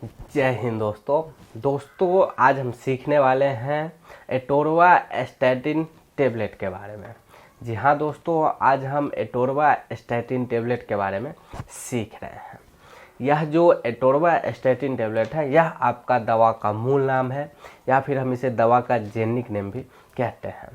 जय हिंद दोस्तों आज हम सीखने वाले हैं एटोर्वास्टैटिन टेबलेट के बारे में। जी हाँ दोस्तों, आज हम एटोर्वास्टैटिन टेबलेट के बारे में सीख रहे हैं। यह जो एटोर्वास्टैटिन टेबलेट है यह आपका दवा का मूल नाम है या फिर हम इसे दवा का जेनिक नेम भी कहते हैं।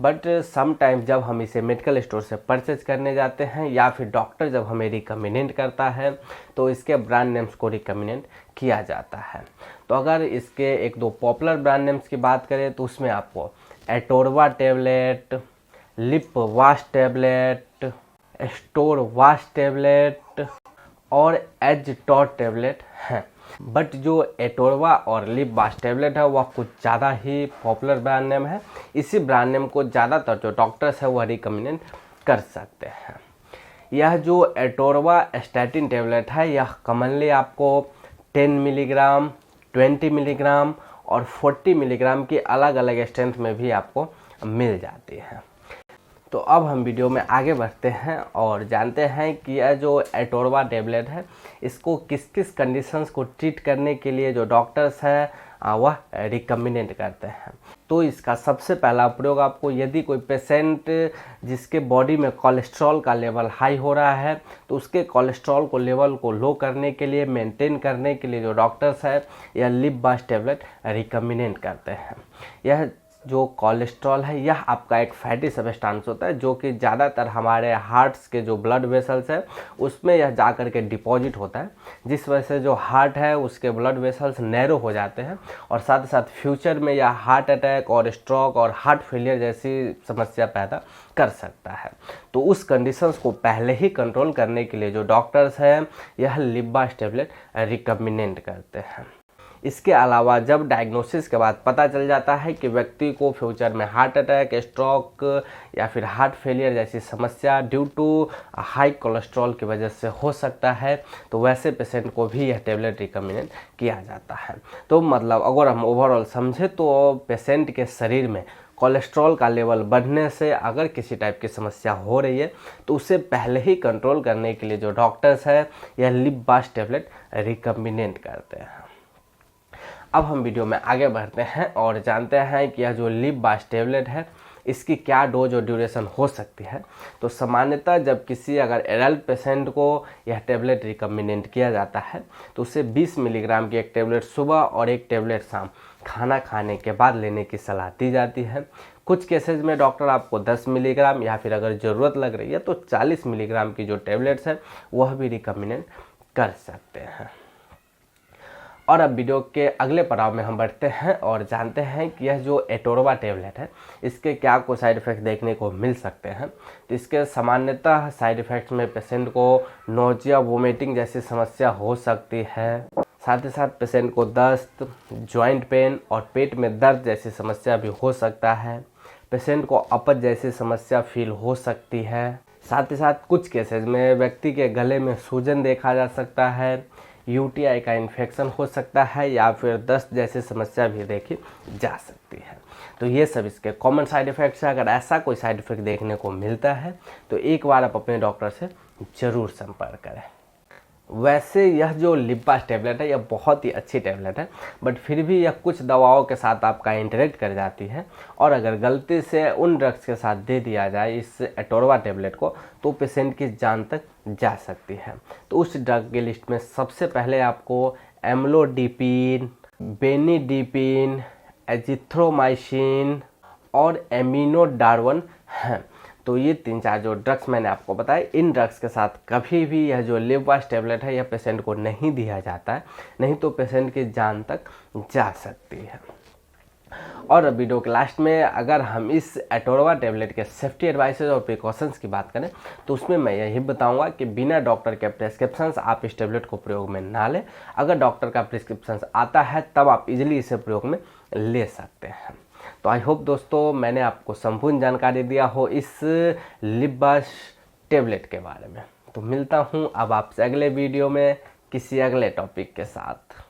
बट समटाइम जब हम इसे मेडिकल स्टोर से परचेज करने जाते हैं या फिर डॉक्टर जब हमें रिकमेंड करता है तो इसके ब्रांड नेम्स को रिकमेंड किया जाता है। तो अगर इसके एक दो पॉपुलर ब्रांड नेम्स की बात करें तो उसमें आपको atorva tablet, lip wash tablet, store wash tablet और एज टॉट टेबलेट हैं। बट जो एटोर्वा और लिप वाश टेबलेट है वह कुछ ज़्यादा ही पॉपुलर ब्रांड नेम है। इसी ब्रांड नेम को ज़्यादातर जो डॉक्टर्स है वह रिकमेंड कर सकते हैं। यह जो एटोर्वास्टैटिन टेबलेट है यह कॉमनली आपको 10 मिलीग्राम, 20 मिलीग्राम और 40 मिलीग्राम की अलग अलग स्ट्रेंथ में भी आपको मिल जाती है। तो अब हम वीडियो में आगे बढ़ते हैं और जानते हैं कि यह जो एटोर्वा टेबलेट है इसको किस किस कंडीशंस को ट्रीट करने के लिए जो डॉक्टर्स हैं वह रिकमेंड करते हैं। तो इसका सबसे पहला प्रयोग आपको यदि कोई पेशेंट जिसके बॉडी में कोलेस्ट्रॉल का लेवल हाई हो रहा है तो उसके कोलेस्ट्रॉल को लेवल को लो करने के लिए, मेंटेन करने के लिए जो डॉक्टर्स है यह लिप वाश टेबलेट रिकमेंड करते हैं। यह जो कोलेस्ट्रॉल है यह आपका एक फैटी सब्सटेंस होता है जो कि ज़्यादातर हमारे हार्ट्स के जो ब्लड वेसल्स है उसमें यह जा कर के डिपॉजिट होता है, जिस वजह से जो हार्ट है उसके ब्लड वेसल्स नैरो हो जाते हैं और साथ ही साथ फ्यूचर में यह हार्ट अटैक और स्ट्रोक और हार्ट फेलियर जैसी समस्या पैदा कर सकता है। तो उस कंडीशंस को पहले ही कंट्रोल करने के लिए जो डॉक्टर्स हैं यह लिप वाश टेबलेट रिकमेंड करते हैं। इसके अलावा जब डायग्नोसिस के बाद पता चल जाता है कि व्यक्ति को फ्यूचर में हार्ट अटैक, स्ट्रोक या फिर हार्ट फेलियर जैसी समस्या ड्यू टू हाई कोलेस्ट्रॉल की वजह से हो सकता है तो वैसे पेशेंट को भी यह टेबलेट रिकमेंड किया जाता है। तो मतलब अगर हम ओवरऑल समझे तो पेशेंट के शरीर में कोलेस्ट्रॉल का लेवल बढ़ने से अगर किसी टाइप की समस्या हो रही है तो उसे पहले ही कंट्रोल करने के लिए जो डॉक्टर्स है यह लिप वाश टेबलेट रिकमेंड करते हैं। अब हम वीडियो में आगे बढ़ते हैं और जानते हैं कि यह जो लिप वाश टेबलेट है इसकी क्या डोज और ड्यूरेशन हो सकती है। तो सामान्यतः जब किसी अगर एडल्ट पेशेंट को यह टेबलेट रिकमेंड किया जाता है तो उसे 20 मिलीग्राम की एक टेबलेट सुबह और एक टेबलेट शाम खाना खाने के बाद लेने की सलाह दी जाती है। कुछ केसेज में डॉक्टर आपको 10 मिलीग्राम या फिर अगर ज़रूरत लग रही है तो 40 मिलीग्राम की जो टेबलेट्स है वह भी रिकमेंड कर सकते हैं। और अब वीडियो के अगले पड़ाव में हम बढ़ते हैं और जानते हैं कि यह जो एटोर्वा टेबलेट है इसके क्या कुछ साइड इफ़ेक्ट देखने को मिल सकते हैं। तो इसके सामान्यतः साइड इफ़ेक्ट्स में पेशेंट को नोजिया, वोमिटिंग जैसी समस्या हो सकती है। साथ ही साथ पेशेंट को दस्त, जॉइंट पेन और पेट में दर्द जैसी समस्या भी हो सकता है। पेशेंट को अपच जैसी समस्या फील हो सकती है। साथ ही साथ कुछ केसेज में व्यक्ति के गले में सूजन देखा जा सकता है, यूटीआई का इन्फेक्शन हो सकता है या फिर दस्त जैसी समस्या भी देखी जा सकती है। तो ये सब इसके कॉमन साइड इफ़ेक्ट्स है। अगर ऐसा कोई साइड इफ़ेक्ट देखने को मिलता है तो एक बार आप अपने डॉक्टर से ज़रूर संपर्क करें। वैसे यह जो लिप वाश टेबलेट है यह बहुत ही अच्छी टेबलेट है, बट फिर भी यह कुछ दवाओं के साथ आपका इंटरेक्ट कर जाती है और अगर गलती से उन ड्रग्स के साथ दे दिया जाए इस एटोर्वा टेबलेट को तो पेशेंट की जान तक जा सकती है। तो उस ड्रग की लिस्ट में सबसे पहले आपको एम्लोडिपिन, बेनिडिपिन, एजिथ्रोमाइसिन और एमिनोडार्वन हैं। तो ये 3-4 जो ड्रग्स मैंने आपको बताए, इन ड्रग्स के साथ कभी भी यह जो लिप वाश टेबलेट है यह पेशेंट को नहीं दिया जाता है, नहीं तो पेशेंट की जान तक जा सकती है। और वीडियो के लास्ट में अगर हम इस एटोर्वा टेबलेट के सेफ्टी एडवाइसेज और प्रिकॉशंस की बात करें तो उसमें मैं यही बताऊंगा कि बिना डॉक्टर के प्रिस्क्रिप्शंस आप इस टेबलेट को प्रयोग में ना लें। अगर डॉक्टर का प्रिस्क्रिप्शंस आता है तब आप इजीली इसे प्रयोग में ले सकते हैं। तो आई होप दोस्तों मैंने आपको संपूर्ण जानकारी दिया हो इस लिप वाश टेबलेट के बारे में। तो मिलता हूँ अब आपसे अगले वीडियो में किसी अगले टॉपिक के साथ।